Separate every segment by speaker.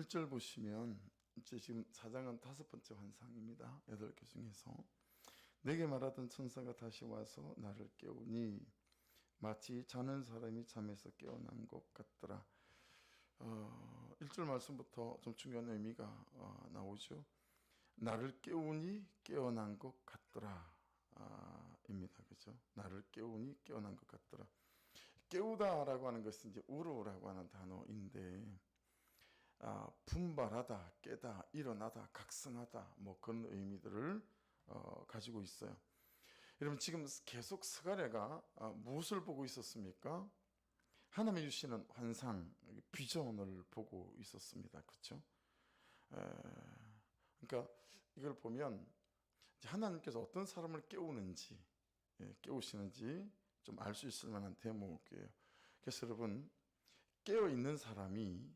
Speaker 1: 1절 보시면 이제 지금 4장은 5번째 환상입니다. 8개 중에서 내게 말하던 천사가 다시 와서 나를 깨우니 마치 자는 사람이 잠에서 깨어난 것 같더라. 1절 말씀부터 좀 중요한 의미가 나오죠. 나를 깨우니 깨어난 것 같더라 입니다. 그죠? 나를 깨우니 깨어난 것 같더라. 깨우다라고 하는 것은 이제 우르라고 하는 단어인데 분발하다, 깨다, 일어나다, 각성하다 뭐 그런 의미들을 가지고 있어요. 여러분 지금 계속 스가랴가 무엇을 보고 있었습니까? 하나님이 주시는 환상, 비전을 보고 있었습니다. 그렇죠? 그러니까 이걸 보면 하나님께서 어떤 사람을 깨우는지, 깨우시는지 좀 알 수 있을 만한 대목이에요. 그래서 여러분 깨어 있는 사람이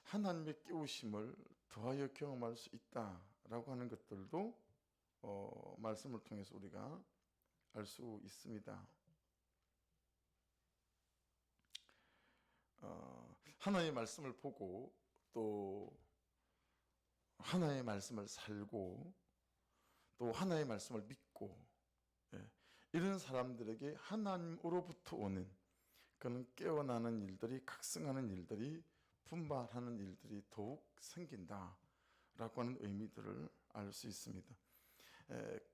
Speaker 1: 하나님의 깨우심을 더하여 경험할 수 있다라고 하는 것들도 말씀을 통해서 우리가 알 수 있습니다. 하나님의 말씀을 보고 또 하나님의 말씀을 살고 또 하나님의 말씀을 믿고 이런 사람들에게 하나님으로부터 오는 그런 깨어나는 일들이, 각성하는 일들이, 분발하는 일들이 더욱 생긴다라고 하는 의미들을 알 수 있습니다.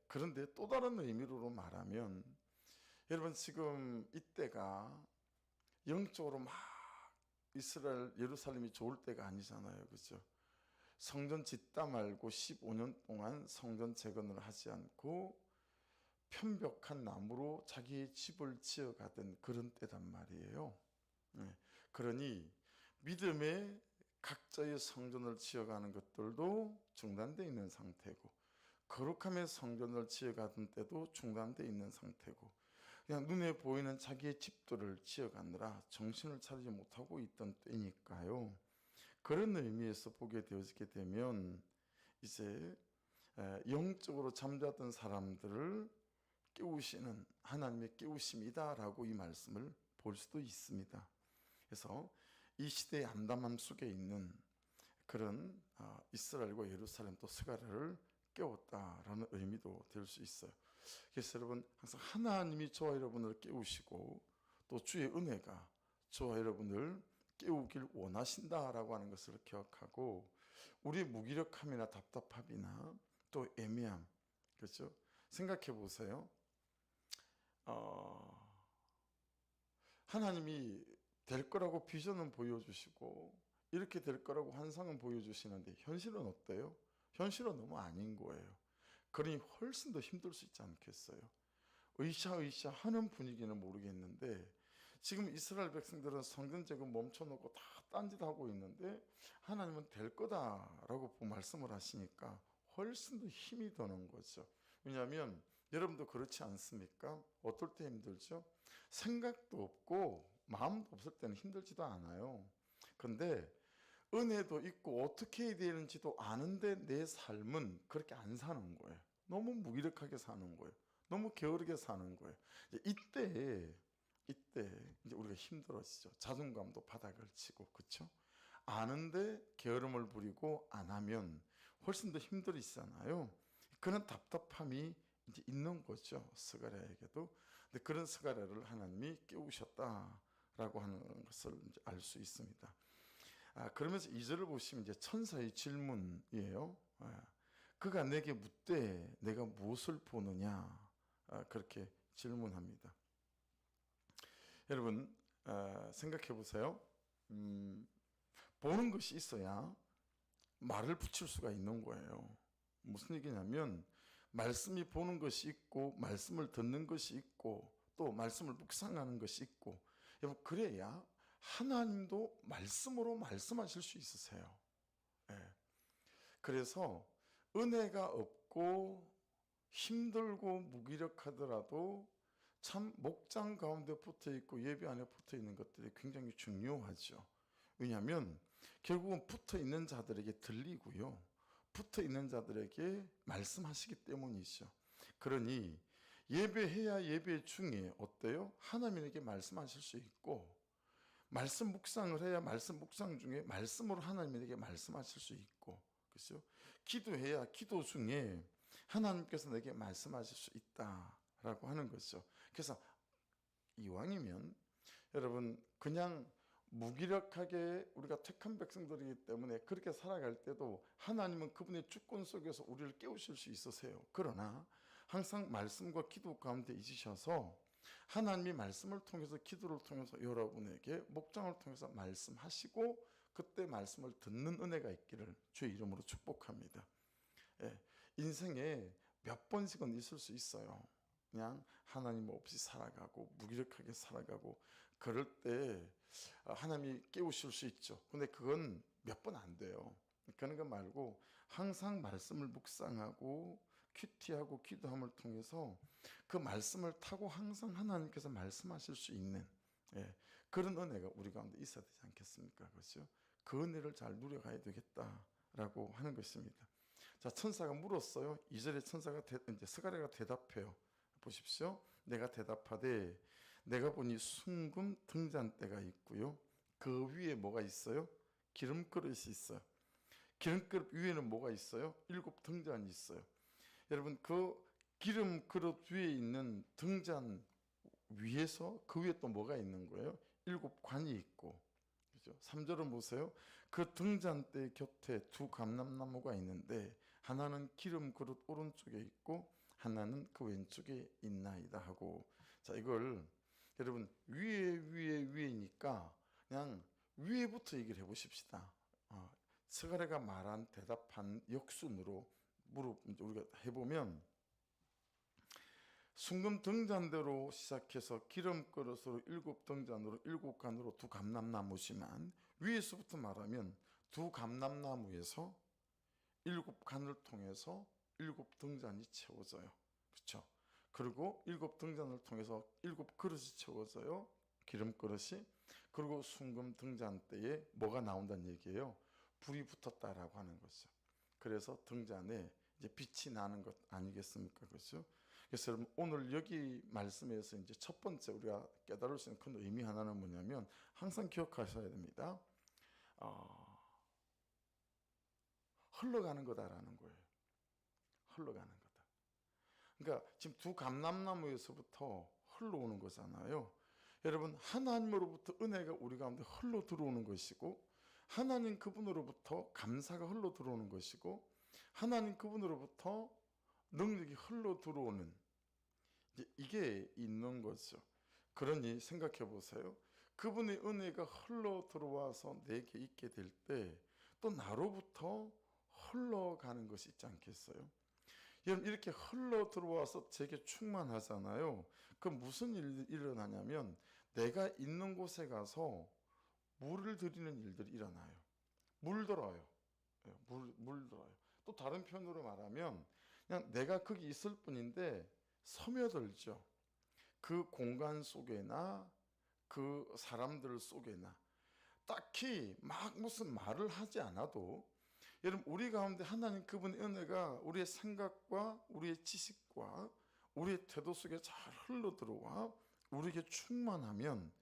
Speaker 1: 그런데 또 다른 의미로 말하면 여러분 지금 이때가 영적으로 막 이스라엘 예루살렘이 좋을 때가 아니잖아요. 그렇죠? 성전 짓다 말고 15년 동안 성전 재건을 하지 않고 편벽한 나무로 자기의 집을 지어가던 그런 때단 말이에요. 그러니 믿음의 각자의 성전을 지어가는 것들도 중단되어 있는 상태고, 거룩함의 성전을 지어가던 때도 중단되어 있는 상태고, 그냥 눈에 보이는 자기의 집들을 지어가느라 정신을 차리지 못하고 있던 때니까요. 그런 의미에서 보게 되어지게 되면 이제 영적으로 잠자던 사람들을 깨우시는 하나님의 깨우심이다라고 이 말씀을 볼 수도 있습니다. 그래서 이 시대의 암담함 속에 있는 그런 이스라엘과 예루살렘 또 스가랴를 깨웠다라는 의미도 될 수 있어요. 그래서 여러분 항상 하나님이 저와 여러분을 깨우시고 또 주의 은혜가 저와 여러분을 깨우길 원하신다라고 하는 것을 기억하고 우리의 무기력함이나 답답함이나 또 애매함, 그렇죠? 생각해 보세요. 하나님이 될 거라고 비전은 보여주시고 이렇게 될 거라고 환상은 보여주시는데 현실은 어때요? 현실은 너무 아닌 거예요. 그러니 훨씬 더 힘들 수 있지 않겠어요? 으쌰으쌰 하는 분위기는 모르겠는데 지금 이스라엘 백성들은 성전 재건 멈춰놓고 다 딴짓하고 있는데 하나님은 될 거다라고 말씀을 하시니까 훨씬 더 힘이 드는 거죠. 왜냐하면 여러분도 그렇지 않습니까? 어떨 때 힘들죠? 생각도 없고 마음도 없을 때는 힘들지도 않아요. 근데 은혜도 있고 어떻게 해야 되는지도 아는데 내 삶은 그렇게 안 사는 거예요. 너무 무기력하게 사는 거예요. 너무 게으르게 사는 거예요. 이때 이제 우리가 힘들어지죠. 자존감도 바닥을 치고, 그렇죠? 아는데 게으름을 부리고 안 하면 훨씬 더 힘들이잖아요. 그런 답답함이 이제 있는 거죠. 스가랴에게도. 근데 그런 스가랴를 하나님이 깨우셨다라고 하는 것을 이제 알 수 있습니다. 그러면서 2절을 보시면 이제 천사의 질문이에요. 그가 내게 묻되 내가 무엇을 보느냐? 그렇게 질문합니다. 여러분 생각해 보세요. 보는 것이 있어야 말을 붙일 수가 있는 거예요. 무슨 얘기냐면 말씀이 보는 것이 있고 말씀을 듣는 것이 있고 또 말씀을 묵상하는 것이 있고 여러분 그래야 하나님도 말씀으로 말씀하실 수 있으세요. 그래서 은혜가 없고 힘들고 무기력하더라도 참 목장 가운데 붙어 있고 예배 안에 붙어 있는 것들이 굉장히 중요하죠. 왜냐하면 결국은 붙어 있는 자들에게 들리고요. 붙어 있는 자들에게 말씀하시기 때문이죠. 그러니 예배해야 예배 중에 어때요? 하나님에게 말씀하실 수 있고 말씀 묵상을 해야 말씀 묵상 중에 말씀으로 하나님이 내게 말씀하실 수 있고, 그렇죠? 기도해야 기도 중에 하나님께서 내게 말씀하실 수 있다라고 하는 거죠. 그래서 이왕이면 여러분 그냥 무기력하게 우리가 택한 백성들이기 때문에 그렇게 살아갈 때도 하나님은 그분의 주권 속에서 우리를 깨우실 수 있으세요. 그러나 항상 말씀과 기도 가운데 있으셔서 하나님이 말씀을 통해서 기도를 통해서 여러분에게 목장을 통해서 말씀하시고 그때 말씀을 듣는 은혜가 있기를 주의 이름으로 축복합니다. 예, 인생에 몇 번씩은 있을 수 있어요. 그냥 하나님 없이 살아가고 무기력하게 살아가고 그럴 때 하나님이 깨우실 수 있죠. 근데 그건 몇 번 안 돼요. 그런 거 말고 항상 말씀을 묵상하고 큐티하고 기도함을 통해서 그 말씀을 타고 항상 하나님께서 말씀하실 수 있는 그런 은혜가 우리 가운데 있어야 되지 않겠습니까? 그렇죠? 그 은혜를 잘 누려가야 되겠다라고 하는 것입니다. 자, 천사가 물었어요. 2절에 천사가 이제 스가랴가 대답해요. 보십시오. 내가 대답하되 내가 보니 순금 등잔대가 있고요. 그 위에 뭐가 있어요? 기름 그릇이 있어요. 기름 그릇 위에는 뭐가 있어요? 7 등잔이 있어요. 여러분 그 기름 그릇 위에 있는 등잔 위에서 그 위에 또 뭐가 있는 거예요? 7 관이 있고, 그죠? 3절은 보세요. 그 등잔대 곁에 2 감람나무가 있는데 하나는 기름 그릇 오른쪽에 있고 하나는 그 왼쪽에 있나이다 하고, 자 이걸 여러분 위에니까 그냥 위에부터 얘기를 해보십시다. 스가랴가 말한 대답한 역순으로 우리가 해보면 순금 등잔대로 시작해서 기름 그릇으로 7 등잔으로 7 간으로 2 감람나무지만 위에서부터 말하면 2 감람나무에서 7 간을 통해서 7 등잔이 채워져요. 그렇죠? 그리고 7 등잔을 통해서 7 그릇이 채워져요. 기름 그릇이. 그리고 순금 등잔대에 뭐가 나온다는 얘기예요? 불이 붙었다라고 하는 거죠. 그래서 등잔에 이제 빛이 나는 것 아니겠습니까? 그렇죠? 그래서 여러분 오늘 여기 말씀에서 이제 첫 번째 우리가 깨달을 수 있는 큰 의미 하나는 뭐냐면 항상 기억하셔야 됩니다. 흘러가는 거다라는 거예요. 흘러가는 거다. 그러니까 지금 2 감람나무에서부터 흘러오는 거잖아요. 여러분 하나님으로부터 은혜가 우리 가운데 흘러 들어오는 것이고 하나님 그분으로부터 감사가 흘러 들어오는 것이고 하나님 그분으로부터 능력이 흘러 들어오는 이게 있는 거죠. 그러니 생각해 보세요. 그분의 은혜가 흘러 들어와서 내게 있게 될 때 또 나로부터 흘러가는 것이 있지 않겠어요? 여러분 이렇게 흘러 들어와서 제게 충만하잖아요. 그럼 무슨 일이 일어나냐면 내가 있는 곳에 가서 물을 들이는 일들이 일어나요. 물들어요. 물들어요. 또 다른 편으로 말하면 그냥 내가 거기 있을 뿐인데 스며들죠. 그 공간 속에나 그 사람들 속에나 딱히 막 무슨 말을 하지 않아도 여러분 우리 가운데 하나님 그분의 은혜가 우리의 생각과 우리의 지식과 우리의 태도 속에 잘 흘러 들어와 우리에게 충만하면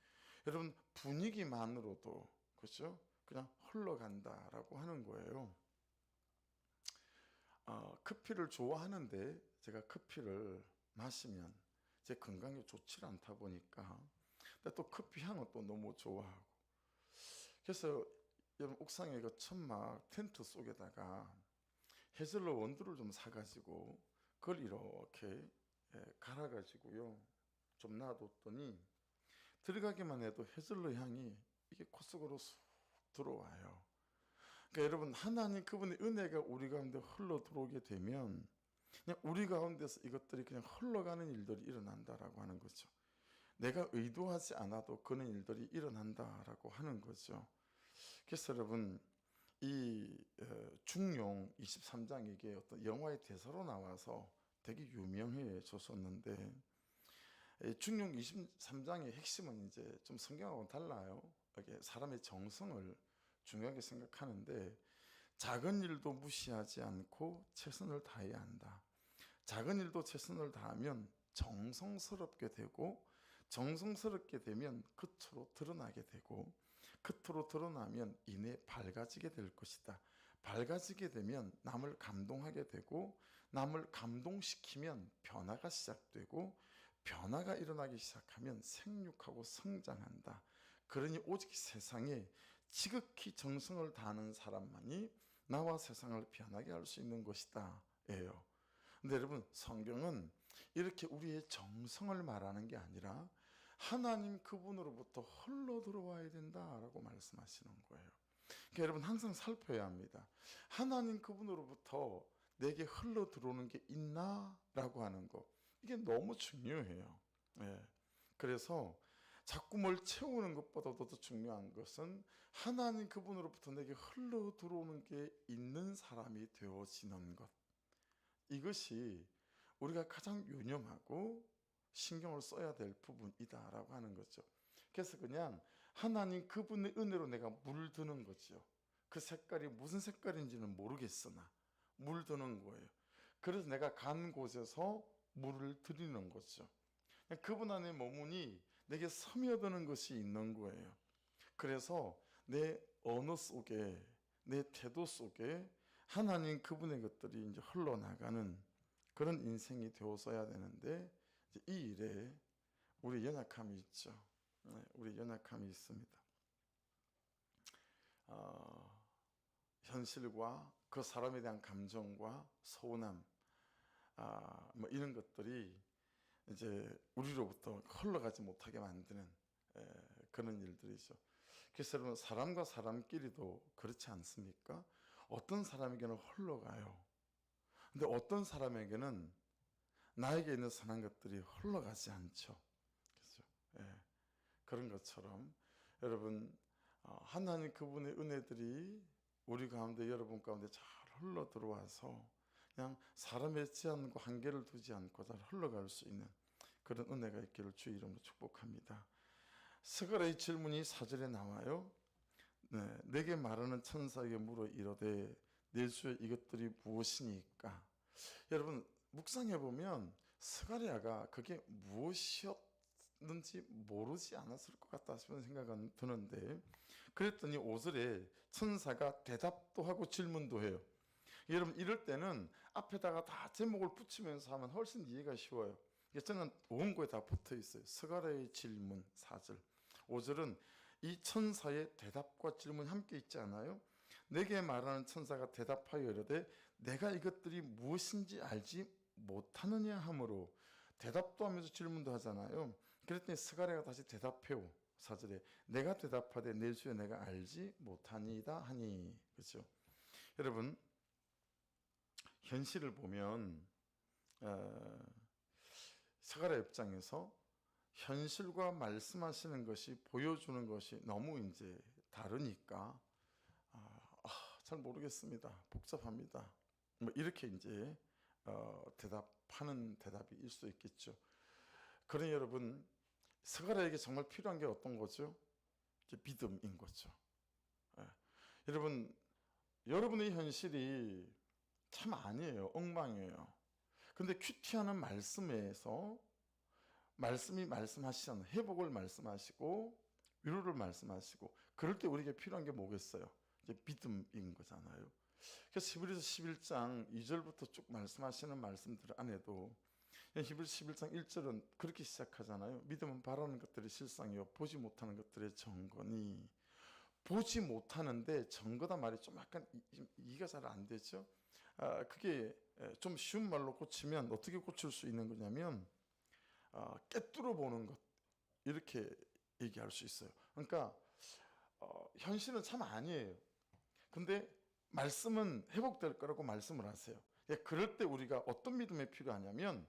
Speaker 1: 여러분 분위기만으로도 그렇죠? 그냥 흘러간다라고 하는 거예요. 커피를 좋아하는데 제가 커피를 마시면 제 건강에 좋지 않다 보니까 근데 또 커피 향은 또 너무 좋아하고 그래서 여러분 옥상에 그 천막 텐트 속에다가 헤즐러 원두를 좀 사가지고 그걸 이렇게 갈아가지고요 좀 놔뒀더니 들어가기만 해도 헤즐러 향이 이게 코속으로 쑥 들어와요. 그러니까 여러분 하나님 그분의 은혜가 우리 가운데 흘러 들어오게 되면 그냥 우리 가운데서 이것들이 그냥 흘러가는 일들이 일어난다라고 하는 거죠. 내가 의도하지 않아도 그런 일들이 일어난다라고 하는 거죠. 그래서 여러분 이 중용 23장 이게 어떤 영화의 대사로 나와서 되게 유명해졌었는데 중용 23장의 핵심은 이제 좀 성경하고는 달라요. 이게 사람의 정성을 중요하게 생각하는데 작은 일도 무시하지 않고 최선을 다해야 한다. 작은 일도 최선을 다하면 정성스럽게 되고 정성스럽게 되면 겉으로 드러나게 되고 겉으로 드러나면 이내 밝아지게 될 것이다. 밝아지게 되면 남을 감동하게 되고 남을 감동시키면 변화가 시작되고 변화가 일어나기 시작하면 생육하고 성장한다. 그러니 오직 세상에 지극히 정성을 다하는 사람만이 나와 세상을 변하게 할 수 있는 것이다 예요. 근데 여러분, 성경은 이렇게 우리의 정성을 말하는 게 아니라 하나님 그분으로부터 흘러 들어와야 된다라고 말씀하시는 거예요. 그러니까 여러분, 항상 살펴야 합니다. 하나님 그분으로부터 내게 흘러 들어오는 게 있나? 라고 하는 거, 이게 너무 중요해요. 예. 그래서 자꾸 뭘 채우는 것보다도 더 중요한 것은 하나님 그분으로부터 내게 흘러 들어오는 게 있는 사람이 되어지는 것, 이것이 우리가 가장 유념하고 신경을 써야 될 부분이다라고 하는 거죠. 그래서 그냥 하나님 그분의 은혜로 내가 물드는 거죠. 그 색깔이 무슨 색깔인지는 모르겠으나 물드는 거예요. 그래서 내가 간 곳에서 물을 드리는 거죠. 그분 안에 머무니 내게 스며드는 것이 있는 거예요. 그래서 내 언어 속에, 내 태도 속에 하나님 그분의 것들이 이제 흘러나가는 그런 인생이 되어서야 되는데, 이 일에 우리 연약함이 있죠. 우리 연약함이 있습니다. 현실과 그 사람에 대한 감정과 서운함, 뭐 이런 것들이 이제 우리로부터 흘러가지 못하게 만드는 그런 일들이죠. 그래서 여러분, 사람과 사람끼리도 그렇지 않습니까? 어떤 사람에게는 흘러가요. 근데 어떤 사람에게는 나에게 있는 선한 것들이 흘러가지 않죠. 그렇죠? 예. 그런 것처럼 여러분, 하나님 그분의 은혜들이 우리 가운데, 여러분 가운데 잘 흘러 들어와서 그냥 사람의 제한과 한계를 두지 않고 잘 흘러갈 수 있는 그런 은혜가 있기를 주 이름으로 축복합니다. 스가랴의 질문이 4절에 나와요. 네, 내게 말하는 천사에게 물어 이르되 내 주에 이것들이 무엇이니까? 여러분, 묵상해 보면 스가랴가 그게 무엇이었는지 모르지 않았을 것 같다 싶은 생각은 드는데, 그랬더니 5절에 천사가 대답도 하고 질문도 해요. 여러분, 이럴 때는 앞에다가 다 제목을 붙이면서 하면 훨씬 이해가 쉬워요. 저는 원고에 다 붙어 있어요. 스가랴의 질문 4절, 5절은 이 천사의 대답과 질문이 함께 있지 않아요? 내게 말하는 천사가 대답하여 이르되 내가 이것들이 무엇인지 알지 못하느냐 하므로, 대답도 하면서 질문도 하잖아요. 그랬더니 스가랴가 다시 대답해요. 4절에 내가 대답하되 내 주에 내가 알지 못하니이다 하니. 그렇죠? 여러분, 현실을 보면 스가랴 입장에서 현실과 말씀하시는 것이, 보여주는 것이 너무 이제 다르니까 잘 모르겠습니다, 복잡합니다, 뭐 이렇게 이제 대답하는 대답일 수 있겠죠. 그러니 여러분, 스가랴에게 정말 필요한 게 어떤 거죠? 이제 믿음인 거죠. 여러분, 여러분의 현실이 참 아니에요. 엉망이에요. 근데 큐티하는 말씀에서 말씀이 말씀하시잖아요. 회복을 말씀하시고 위로를 말씀하시고, 그럴 때 우리에게 필요한 게 뭐겠어요? 이제 믿음인 거잖아요. 그래서 히브리서 11장 2절부터 쭉 말씀하시는 말씀들 안에도 히브리서 11장 1절은 그렇게 시작하잖아요. 믿음은 바라는 것들의 실상이요 보지 못하는 것들의 증거니. 보지 못하는데 증거다 말이 좀 약간 이해가 잘 안 되죠. 그게 좀 쉬운 말로 고치면 어떻게 고칠 수 있는 거냐면 꿰뚫어 보는 것, 이렇게 얘기할 수 있어요. 그러니까 현실은 참 아니에요. 근데 말씀은 회복될 거라고 말씀을 하세요. 그럴 때 우리가 어떤 믿음이 필요하냐면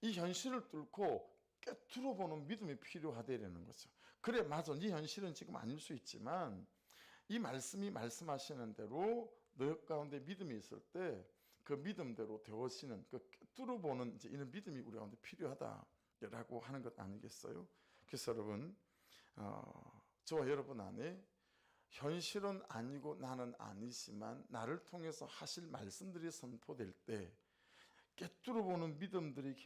Speaker 1: 이 현실을 뚫고 꿰뚫어 보는 믿음이 필요하다라는 거죠. 그래, 맞아, 네 현실은 지금 아닐 수 있지만 이 말씀이 말씀하시는 대로 너 가운데 믿음이 있을 때 그 믿음대로 되어지는 그 꿰뚫어 보는 이제 이런 믿음이 우리 가운데 필요하다라고 하는 것 아니겠어요? 그래서 여러분, 저와 여러분 안에 현실은 아니고 나는 아니지만 나를 통해서 하실 말씀들이 선포될 때 꿰뚫어 보는 믿음들이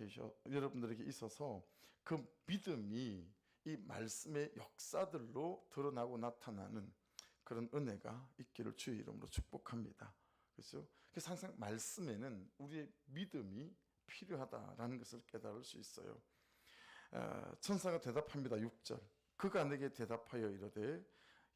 Speaker 1: 여러분들에게 있어서 그 믿음이 이 말씀의 역사들로 드러나고 나타나는 그런 은혜가 있기를 주의 이름으로 축복합니다. 그렇죠? 그래서 항상 말씀에는 우리의 믿음이 필요하다라는 것을 깨달을 수 있어요. 천사가 대답합니다. 6절. 그가 내게 대답하여 이르되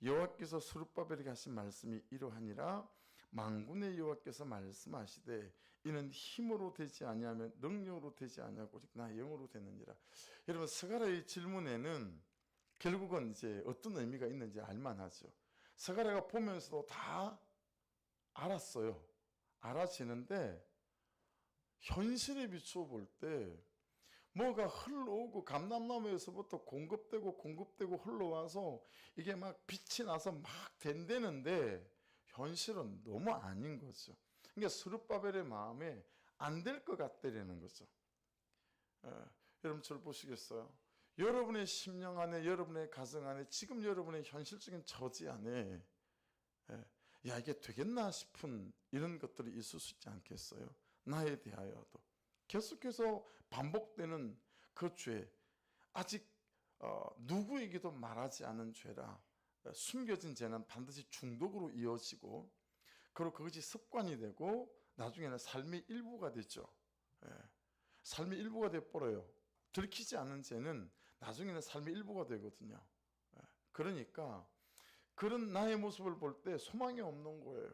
Speaker 1: 여호와께서 스룹바벨에게 하신 말씀이 이러하니라. 만군의 여호와께서 말씀하시되 이는 힘으로 되지 아니하면 능력으로 되지 아니하고 오직 나 영으로 되느니라. 여러분, 스가랴의 질문에는 결국은 이제 어떤 의미가 있는지 알만하죠. 스가랴가 보면서도 다 알았어요. 알아지는데 현실에 비추어 볼 때 뭐가 흘러오고 감람나무에서부터 공급되고 흘러와서 이게 막 빛이 나서 막 된다는데 현실은 너무 아닌 거죠. 그러니까 스룹바벨의 마음에 안 될 것 같다라는 거죠. 여러분 저를 보시겠어요? 여러분의 심령 안에, 여러분의 가정 안에, 지금 여러분의 현실적인 처지 안에 야 이게 되겠나 싶은 이런 것들이 있을 수 있지 않겠어요? 나에 대하여도 계속해서 반복되는 그 죄, 아직 누구에게도 말하지 않은 죄라 숨겨진 죄는 반드시 중독으로 이어지고 그리고 그것이 습관이 되고 나중에는 삶의 일부가 되죠. 삶의 일부가 돼버려요. 들키지 않은 죄는 나중에는 삶의 일부가 되거든요. 그러니까 그런 나의 모습을 볼 때 소망이 없는 거예요.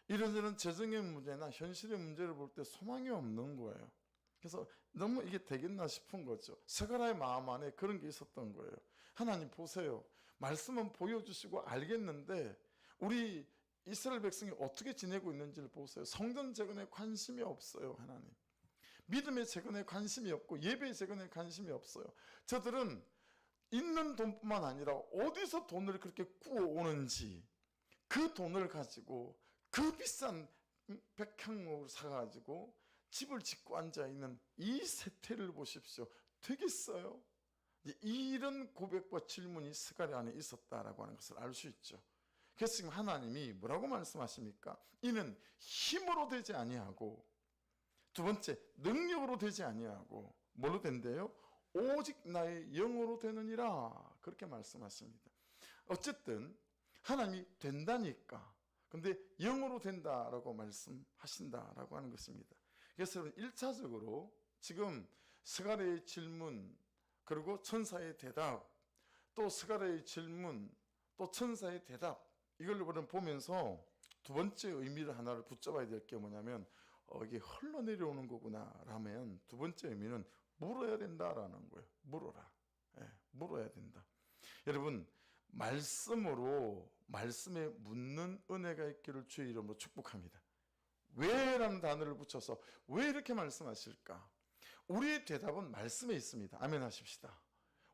Speaker 1: 이런저런 재정의 문제나 현실의 문제를 볼 때 소망이 없는 거예요. 그래서 너무 이게 되겠나 싶은 거죠. 스가랴의 마음 안에 그런 게 있었던 거예요. 하나님 보세요. 말씀은 보여주시고 알겠는데 우리 이스라엘 백성이 어떻게 지내고 있는지를 보세요. 성전 재건에 관심이 없어요. 하나님. 믿음의 재건에 관심이 없고 예배의 재건에 관심이 없어요. 저들은 있는 돈뿐만 아니라 어디서 돈을 그렇게 구워오는지 그 돈을 가지고 그 비싼 백향목을 사가지고 집을 짓고 앉아있는 이 세태를 보십시오. 되겠어요? 이런 고백과 질문이 스가랴 안에 있었다라고 하는 것을 알 수 있죠. 그래서 지금 하나님이 뭐라고 말씀하십니까? 이는 힘으로 되지 아니하고 두 번째 능력으로 되지 아니하고 뭘로 된대요? 오직 나의 영으로 되느니라 그렇게 말씀하십니다. 어쨌든 하나님이 된다니까 근데 영으로 된다라고 말씀하신다라고 하는 것입니다. 그래서 여러분 1차적으로 지금 스가랴의 질문 그리고 천사의 대답 또 스가랴의 질문 또 천사의 대답 이걸 보면서 두 번째 의미를 하나를 붙잡아야 될 게 뭐냐면 이게 흘러내려오는 거구나 라면 두 번째 의미는 물어야 된다라는 거예요. 물어라. 물어야 된다. 여러분 말씀으로 말씀에 묻는 은혜가 있기를 주의 이름으로 축복합니다. 왜라는 단어를 붙여서 왜 이렇게 말씀하실까? 우리의 대답은 말씀에 있습니다. 아멘 하십시다.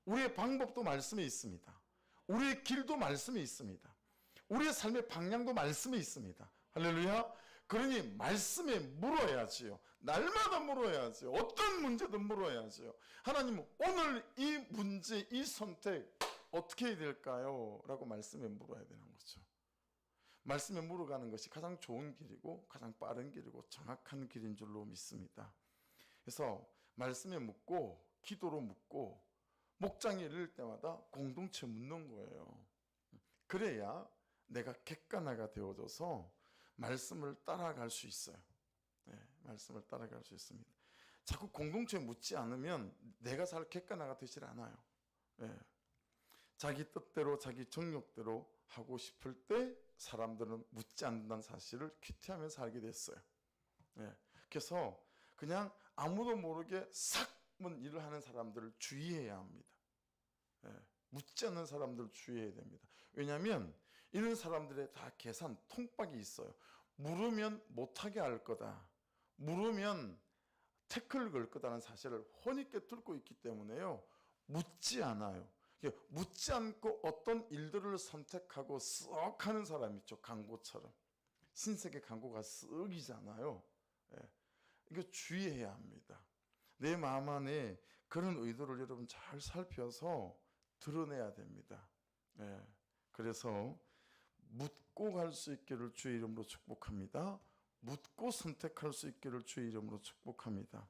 Speaker 1: 우리의 방법도 말씀에 있습니다. 우리의 길도 말씀에 있습니다. 우리의 삶의 방향도 말씀에 있습니다. 할렐루야. 그러니 말씀에 물어야지요. 날마다 물어야지요. 어떤 문제든 물어야지요. 하나님 오늘 이 문제 이 선택 어떻게 해야 될까요? 라고 말씀에 물어야 되는 거죠. 말씀에 물어가는 것이 가장 좋은 길이고 가장 빠른 길이고 정확한 길인 줄로 믿습니다. 그래서 말씀에 묻고 기도로 묻고 목장에 이를 때마다 공동체 묻는 거예요. 그래야 내가 객관화가 되어져서 말씀을 따라갈 수 있어요. 말씀을 따라갈 수 있습니다. 자꾸 공동체에 묻지 않으면 내가 잘 객관화가 되질 않아요. 자기 뜻대로 자기 정욕대로 하고 싶을 때 사람들은 묻지 않는다는 사실을 퀴티하면서 살게 됐어요. 그래서 그냥 아무도 모르게 싹 일을 하는 사람들을 주의해야 합니다. 묻지 않는 사람들을 주의해야 됩니다. 왜냐하면 이런 사람들의 다 계산, 통박이 있어요. 물으면 못하게 할 거다. 물으면 태클을 걸 거다는 사실을 훤히 꿰뚫고 있기 때문에요. 묻지 않아요. 묻지 않고 어떤 일들을 선택하고 쓱 하는 사람이 있죠. 광고처럼. 신세계 광고가 쓱이잖아요. 이거 주의해야 합니다. 내 마음 안에 그런 의도를 여러분 잘 살펴서 드러내야 됩니다. 그래서 묻고 갈 수 있기를 주의 이름으로 축복합니다. 묻고 선택할 수 있기를 주의 이름으로 축복합니다.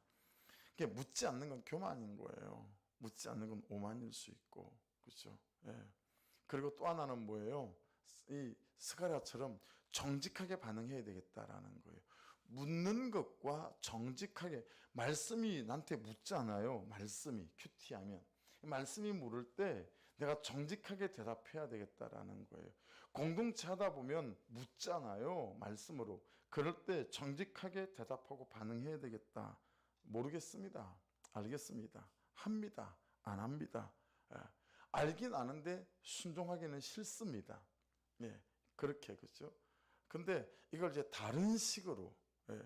Speaker 1: 묻지 않는 건 교만인 거예요. 묻지 않는 건 오만일 수 있고, 그렇죠? 예. 그리고 또 하나는 뭐예요? 이 스가랴처럼 정직하게 반응해야 되겠다라는 거예요. 묻는 것과 정직하게, 말씀이 나한테 묻잖아요. 말씀이 큐티하면 말씀이 물을 때 내가 정직하게 대답해야 되겠다라는 거예요. 공동체 하다 보면 묻잖아요. 말씀으로. 그럴 때 정직하게 대답하고 반응해야 되겠다. 모르겠습니다. 알겠습니다. 합니다. 안 합니다. 예. 알긴 아는데 순종하기는 싫습니다. 예. 그렇게, 그렇죠? 근데 이걸 이제 다른 식으로, 예.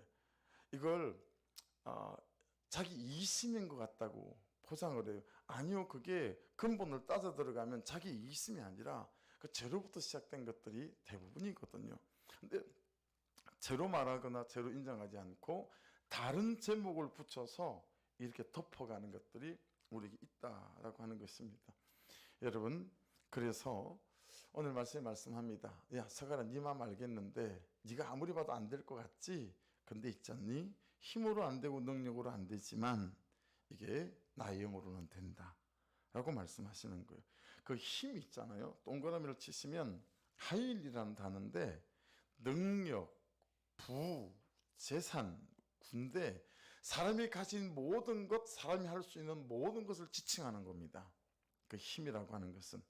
Speaker 1: 이걸 자기 이심인 것 같다고 포장을 해요. 아니요, 그게 근본을 따져 들어가면 자기 이심이 아니라 그 죄로부터 시작된 것들이 대부분이거든요. 근데 죄로 말하거나 죄로 인정하지 않고 다른 제목을 붙여서 이렇게 덮어가는 것들이 우리에게 있다라고 하는 것입니다. 여러분, 그래서 오늘 말씀에 말씀합니다. 야, 서가라, 네 마음 알겠는데 네가 아무리 봐도 안 될 것 같지? 근데 있잖니, 힘으로 안 되고 능력으로 안 되지만 이게 나의 영으로는 된다 라고 말씀하시는 거예요. 그 힘 있잖아요. 동그라미를 치시면 하일이라는 단어인데 능력, 부, 재산, 군대, 사람이 가진 모든 것, 사람이 할 수 있는 모든 것을 지칭하는 겁니다. 그 힘이라고 하는 것은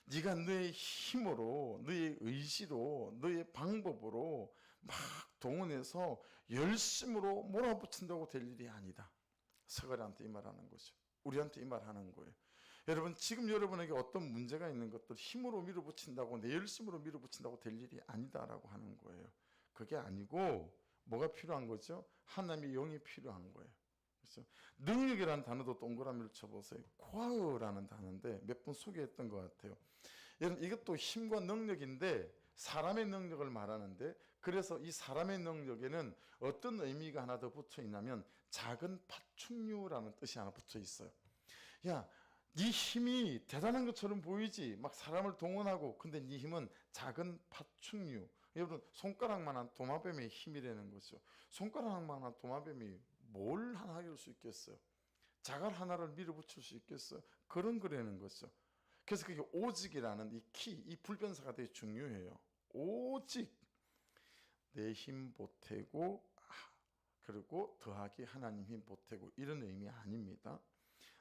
Speaker 1: 네가 너의 힘으로, 너의 의지로, 너의 방법으로 막 동원해서 열심으로 몰아붙인다고 될 일이 아니다. 서가랴한테 이 말하는 거죠. 우리한테 이 말하는 거예요. 여러분, 지금 여러분에게 어떤 문제가 있는 것들 힘으로 밀어붙인다고, 내 열심으로 밀어붙인다고 될 일이 아니다라고 하는 거예요. 그게 아니고 뭐가 필요한 거죠? 하나님의 영이 필요한 거예요. 그렇죠? 능력이라는 단어도 동그라미를 쳐보세요. 코아흐라는 단어인데 몇 번 소개했던 것 같아요. 여러분, 이것도 힘과 능력인데 사람의 능력을 말하는데, 그래서 이 사람의 능력에는 어떤 의미가 하나 더 붙어 있냐면 작은 파충류라는 뜻이 하나 붙어 있어요. 야, 네 힘이 대단한 것처럼 보이지, 막 사람을 동원하고, 근데 네 힘은 작은 파충류. 여러분, 손가락만한 도마뱀의 힘이라는 거죠. 손가락만한 도마뱀이 뭘 하나 할 수 있겠어요? 자갈 하나를 밀어붙일 수 있겠어요? 그런 거라는 거죠. 그래서 그게 오직이라는 이 키, 이 불변사가 되게 중요해요. 오직 내 힘 보태고, 그리고 더하기 하나님 힘 보태고, 이런 의미 아닙니다.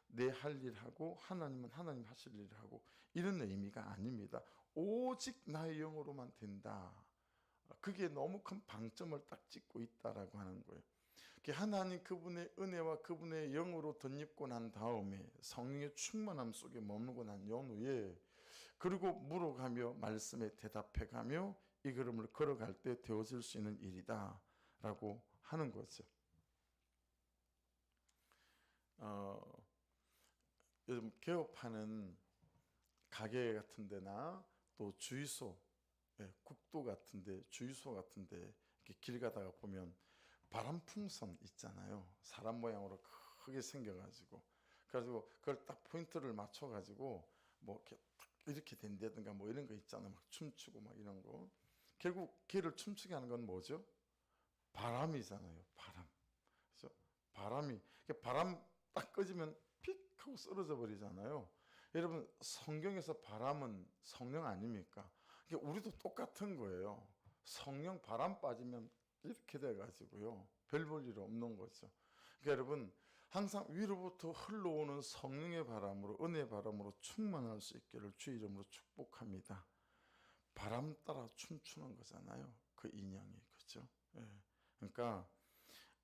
Speaker 1: 내 할 일하고 하나님은 하나님 하실 일을 하고, 이런 의미가 아닙니다. 오직 나의 영으로만 된다. 그게 너무 큰 방점을 딱 찍고 있다라고 하는 거예요. 하나님 그분의 은혜와 그분의 영으로 덧입고 난 다음에 성령의 충만함 속에 머무르고 난 연후에, 그리고 물어가며 말씀에 대답해가며 이 걸음을 걸어갈 때 되어질 수 있는 일이다 라고 하는 거죠. 요즘 개업하는 가게 같은 데나 또 주유소, 국도 같은데, 주유소 같은데 이렇게 길 가다가 보면 바람풍선 있잖아요. 사람 모양으로 크게 생겨가지고, 그래가지고 그걸 딱 포인트를 맞춰가지고 뭐 이렇게 된다든가 뭐 이런 거 있잖아요. 막 춤추고 막 이런 거. 결국 걔를 춤추게 하는 건 뭐죠? 바람이잖아요. 바람. 그렇죠? 바람 딱 꺼지면 픽 하고 쓰러져 버리잖아요. 여러분, 성경에서 바람은 성령 아닙니까? 우리도 똑같은 거예요. 성령 바람 빠지면 이렇게 돼가지고요, 별 볼 일 없는 거죠. 그러니까 여러분, 항상 위로부터 흘러오는 성령의 바람으로, 은혜의 바람으로 충만할 수 있기를 주의 이름으로 축복합니다. 바람 따라 춤추는 거잖아요, 그 인형이. 그렇죠? 예. 그러니까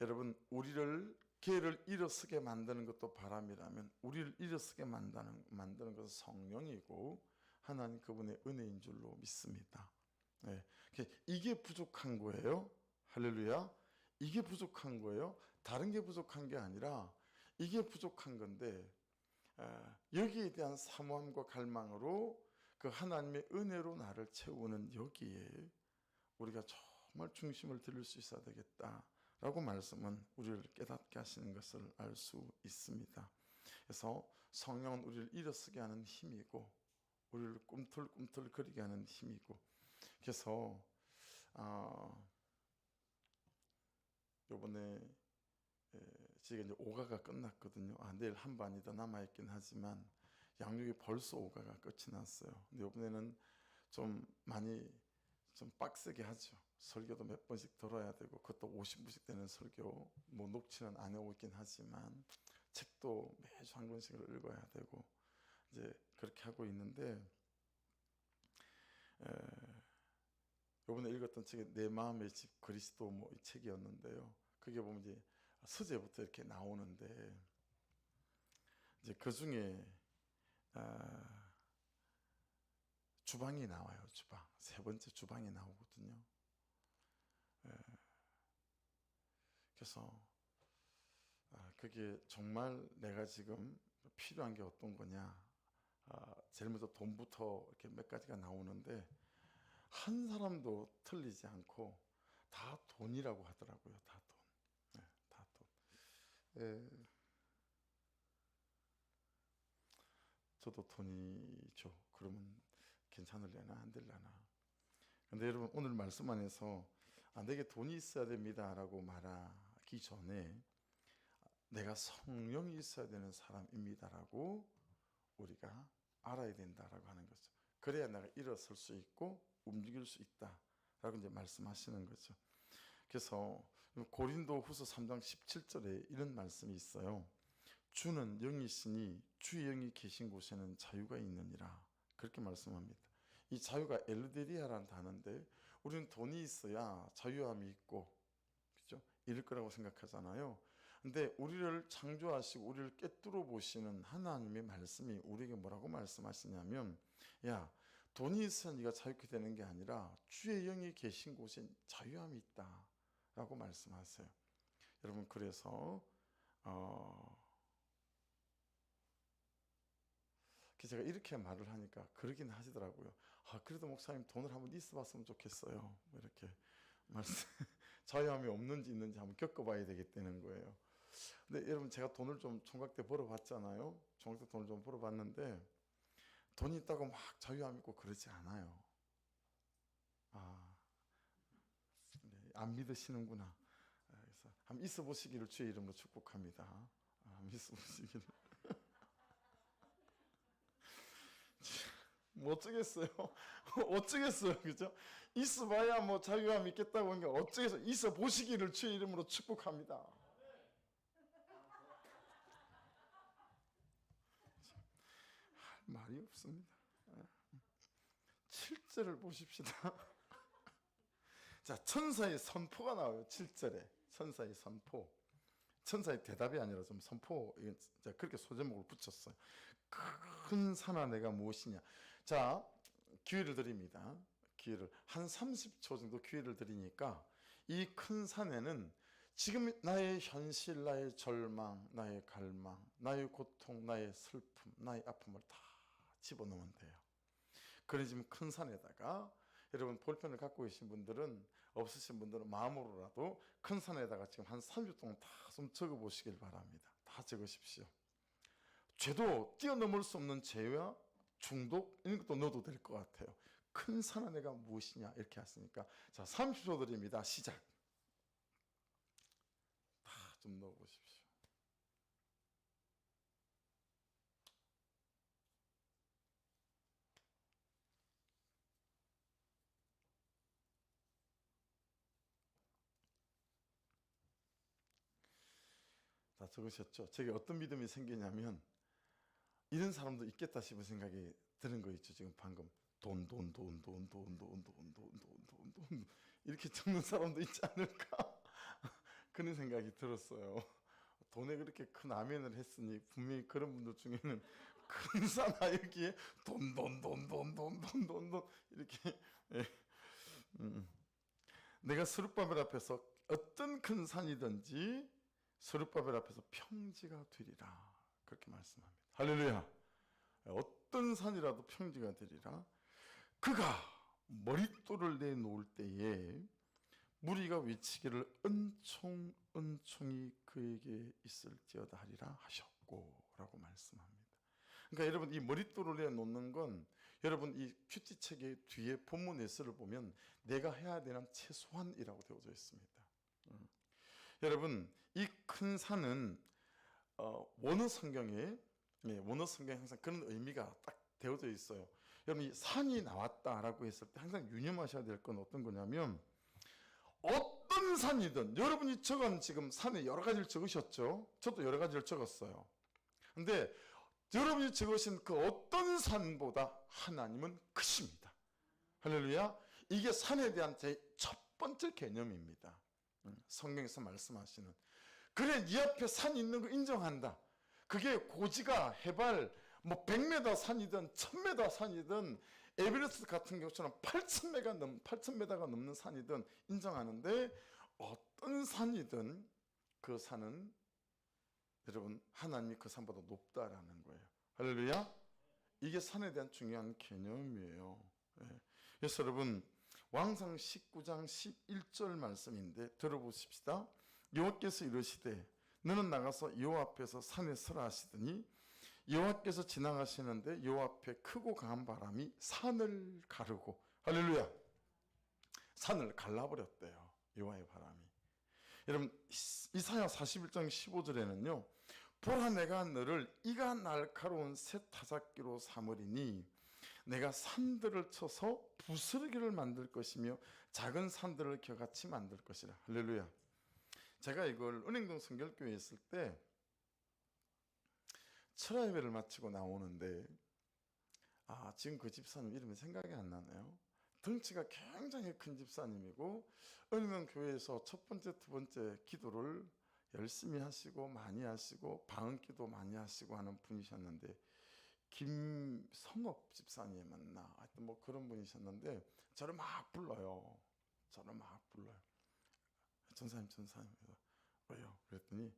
Speaker 1: 여러분, 우리를 걔를 일어서게 만드는 것도 바람이라면 우리를 일어서게 만드는 것은 성령이고 하나님 그분의 은혜인 줄로 믿습니다. 예. 이게 부족한 거예요. 할렐루야. 이게 부족한 거예요. 다른 게 부족한 게 아니라 이게 부족한 건데, 여기에 대한 사모함과 갈망으로 그 하나님의 은혜로 나를 채우는 여기에 우리가 정말 중심을 들일 수 있어야 되겠다라고 말씀은 우리를 깨닫게 하시는 것을 알 수 있습니다. 그래서 성령은 우리를 일어서게 하는 힘이고 우리를 꿈틀꿈틀거리게 하는 힘이고, 그래서 요번에 지금 이제 오가가 끝났거든요. 내일 한 반이 더 남아있긴 하지만 양육이 벌써 오가가 끝이 났어요. 근데 이번에는 좀 많이 좀 빡세게 하죠. 설교도 몇 번씩 들어야 되고, 그것도 50분씩 되는 설교, 뭐 녹취는 안 해오고 있긴 하지만 책도 매주 한 권씩을 읽어야 되고 이제 그렇게 하고 있는데, 이번에 읽었던 책이 내 마음의 집 그리스도 뭐 이 책이었는데요. 그게 보면 이제 서재부터 이렇게 나오는데, 이제 그 중에 주방이 나와요. 주방 세 번째 주방이 나오거든요. 그래서 그게 정말 내가 지금 필요한 게 어떤 거냐, 제일 먼저 돈부터 이렇게 몇 가지가 나오는데 한 사람도 틀리지 않고 다 돈이라고 하더라고요. 다 돈. 네, 다 돈. 저도 돈이죠. 그러면 괜찮으려나 안 되려나. 근데 여러분, 오늘 말씀 안에서 내게 돈이 있어야 됩니다라고 말하기 전에 내가 성령이 있어야 되는 사람입니다라고 우리가 알아야 된다라고 하는 거죠. 그래야 내가 일어설 수 있고 움직일 수 있다라고 이제 말씀하시는 거죠. 그래서 고린도 후서 3장 17절에 이런 말씀이 있어요. 주는 영이시니 주의 영이 계신 곳에는 자유가 있느니라. 그렇게 말씀합니다. 이 자유가 엘르데리아라는 단어인데, 우리는 돈이 있어야 자유함이 있고, 그죠? 이럴 거라고 생각하잖아요. 근데 우리를 창조하시고 우리를 꿰뚫어 보시는 하나님의 말씀이 우리에게 뭐라고 말씀하시냐면, 야, 돈이 있어야 네가 자유케 되는 게 아니라 주의 영이 계신 곳에 자유함이 있다 라고 말씀하세요. 여러분, 그래서 제가 이렇게 말을 하니까 그러긴 하시더라고요. 그래도 목사님 돈을 한번 있어 봤으면 좋겠어요. 뭐 이렇게 말씀. 자유함이 없는지 있는지 한번 겪어봐야 되겠다는 거예요. 근데 여러분, 제가 돈을 좀 총각 때 벌어봤잖아요. 총각 때 돈을 좀 벌어봤는데 돈이 있다고 막 자유함 있고 그러지 않아요. 네, 안 믿으시는구나. 그래서 한번 있어 보시기를 주의 이름으로 축복합니다. 한번 있어 보시기를. 뭐 어쩌겠어요. 어쩌겠어요. 그죠? 있어봐야 뭐 자유함 있겠다고 하니까 어쩌겠어요. 있어 보시기를 주의 이름으로 축복합니다. 할 말이 없습니다. 7절을 보십시다. 자, 천사의 선포가 나와요. 7절에 천사의 선포. 천사의 대답이 아니라 좀 선포, 그렇게 소제목을 붙였어요. 큰 산아 내가 무엇이냐. 자, 기회를 드립니다. 기회를 한 30초 정도 기회를 드리니까 이 큰 산에는 지금 나의 현실, 나의 절망, 나의 갈망, 나의 고통, 나의 슬픔, 나의 아픔을 다 집어넣으면 돼요. 그래, 지금 큰 산에다가 여러분, 볼펜을 갖고 계신 분들은, 없으신 분들은 마음으로라도 큰 산에다가 지금 한 30분 동안 다 좀 적어 보시길 바랍니다. 다 적으십시오. 죄도 뛰어넘을 수 없는 죄와 중독, 이런 것도 넣어도 될 것 같아요. 큰 산은 내가 무엇이냐 이렇게 했으니까, 자, 30초 드립니다. 시작. 다 좀 넣어보십시오. 다 적으셨죠? 제게 어떤 믿음이 생기냐면, 이런 사람도 있겠다 싶은 생각이 드는 거 있죠. 지금 방금 돈 이렇게 적는 사람도 있지 않을까 그런 생각이 들었어요. 돈에 그렇게 큰 아멘을 했으니 분명히 그런 분들 중에는 큰 산하 여기에 돈 이렇게. 내가 스룹바벨 앞에서 어떤 큰 산이든지 스룹바벨 앞에서 평지가 되리라, 그렇게 말씀합니다. 할렐루야. 어떤 산이라도 평지가 되리라. 그가 머릿돌을 내놓을 때에 무리가 외치기를 은총이 그에게 있을지어다 하리라 하셨고 라고 말씀합니다. 그러니까 여러분, 이 머릿돌을 내놓는 건, 여러분 이 큐티책의 뒤에 본문 S를 보면 내가 해야 되는 최소한이라고 되어져 있습니다. 여러분, 이 큰 산은 원어 성경에 원어 성경에 항상 그런 의미가 딱 되어져 있어요. 여러분 이 산이 나왔다라고 했을 때 항상 유념하셔야 될 건 어떤 거냐면 어떤 산이든 여러분이 적은 지금 산에 여러 가지를 적으셨죠. 저도 여러 가지를 적었어요. 근데 여러분이 적으신 그 어떤 산보다 하나님은 크십니다. 할렐루야. 이게 산에 대한 제 첫 번째 개념입니다. 성경에서 말씀하시는 그래 네 앞에 산 있는 거 인정한다. 그게 고지가 해발 뭐 100m 산이든 1000m 산이든 에베레스트 같은 경우처럼 8,000m가 넘는 산이든 인정하는데 어떤 산이든 그 산은 여러분 하나님이 그 산보다 높다라는 거예요. 할렐루야. 이게 산에 대한 중요한 개념이에요. 그래서 여러분 왕상 19장 11절 말씀인데 들어보십시다. 여호와께서 이르시되 너는 나가서 여호와 앞에서 산에 서라 하시더니 여호와께서 지나가시는데 여호와 앞에 크고 강한 바람이 산을 가르고 할렐루야 산을 갈라버렸대요. 여호와의 바람이. 여러분 이사야 41장 15절에는요 보라 내가 너를 이가 날카로운 새 타작기로 삼으리니 내가 산들을 쳐서 부스러기를 만들 것이며 작은 산들을 겨같이 만들 것이라. 할렐루야. 제가 이걸 은행동 성결교회에 있을 때 철야 예배를 마치고 나오는데 지금 그 집사님 이름이 생각이 안 나네요. 덩치가 굉장히 큰 집사님이고 은행동 교회에서 첫 번째 두 번째 기도를 열심히 하시고 많이 하시고 방언기도 많이 하시고 하는 분이셨는데 김성업 집사님 맞나 하여튼 뭐 그런 분이셨는데 저를 막 불러요. 전사님 왜요? 그랬더니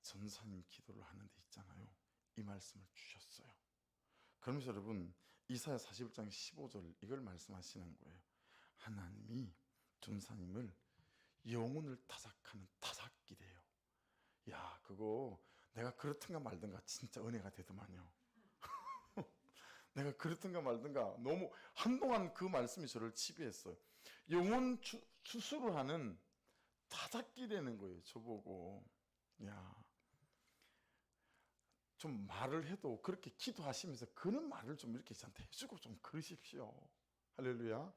Speaker 1: 전사님 기도를 하는 데 있잖아요. 이 말씀을 주셨어요. 그러면서 여러분 이사야 41장 15절 이걸 말씀하시는 거예요. 하나님이 전사님을 영혼을 타작하는 타작기래요. 야 그거 내가 그렇든가 말든가 진짜 은혜가 되더만요. 내가 그렇든가 말든가 너무 한동안 그 말씀이 저를 지배했어요. 영혼 추수를 하는 타작기라는 거예요. 저보고 좀 말을 해도 그렇게 기도하시면서 그런 말을 좀 이렇게 저한테 해주고 좀 그러십시오. 할렐루야.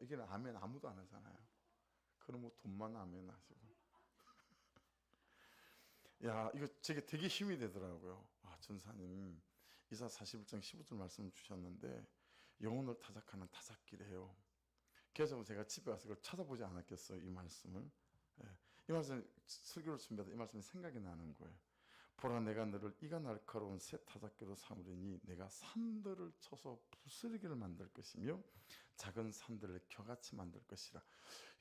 Speaker 1: 이게 아멘 아무도 안 하잖아요. 그럼 뭐 돈만 아멘 하시고 이거 제게 되게 힘이 되더라고요. 전사님 이사 41장 15절 말씀을 주셨는데 영혼을 타작하는 타작기래요. 그래서 제가 집에 와서 그걸 찾아보지 않았겠어요. 이 말씀을. 이 말씀 설교를 준비하다 이 말씀이 생각이 나는 거예요. 보라 내가 너를 이가 날카로운 새 타작기로 삼으리니 내가 산들을 쳐서 부스러기를 만들 것이며 작은 산들을 겨같이 만들 것이라.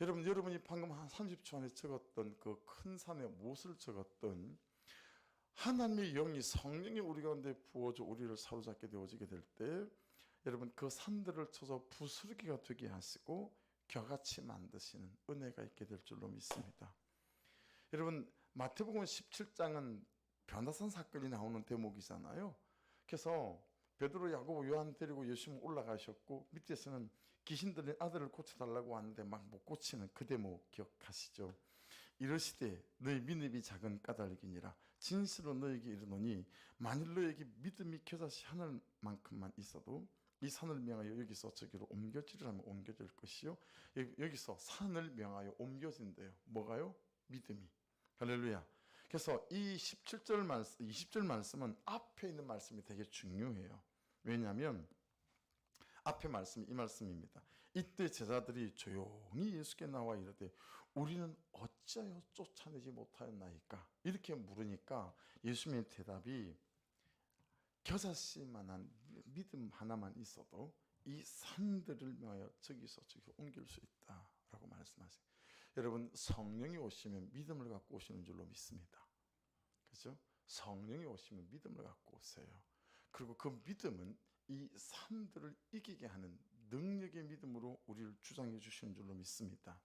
Speaker 1: 여러분이 방금 한 30초 안에 적었던 그 큰 산에 무엇을 적었던 하나님의 영이 성령이 우리 가운데 부어져 우리를 사로잡게 되어지게 될 때 여러분 그 산들을 쳐서 부스러기가 되게 하시고 겨같이 만드시는 은혜가 있게 될 줄로 믿습니다. 여러분 마태복음 17장은 변화산 사건이 나오는 대목이잖아요. 그래서 베드로, 야고보, 요한 데리고 예수님 올라가셨고 밑에서는 귀신 들린 아들을 고쳐달라고 하는데 막 못 고치는 그 대목 기억하시죠? 이르시되 너희 믿음이 작은 까닭이니라 진실로 너에게 이르노니 만일 너에게 믿음이 겨자씨 하늘만큼만 있어도 이 산을 명하여 여기서 저기로 옮겨지라면 옮겨질 것이요 여기서 산을 명하여 옮겨진대요. 뭐가요? 믿음이. 할렐루야. 그래서 이 17절 말씀, 20절 말씀은 앞에 있는 말씀이 되게 중요해요. 왜냐하면 앞에 말씀이 이 말씀입니다. 이때 제자들이 조용히 예수께 나와 이르되 우리는 어찌하여 쫓아내지 못하였나이까? 이렇게 물으니까 예수님의 대답이 겨자씨만한 믿음 하나만 있어도 이 산들을 명하여 저기서 저기 옮길 수 있다라고 말씀하세요. 여러분 성령이 오시면 믿음을 갖고 오시는 줄로 믿습니다. 그렇죠? 성령이 오시면 믿음을 갖고 오세요. 그리고 그 믿음은 이 산들을 이기게 하는 능력의 믿음으로 우리를 주장해 주시는 줄로 믿습니다.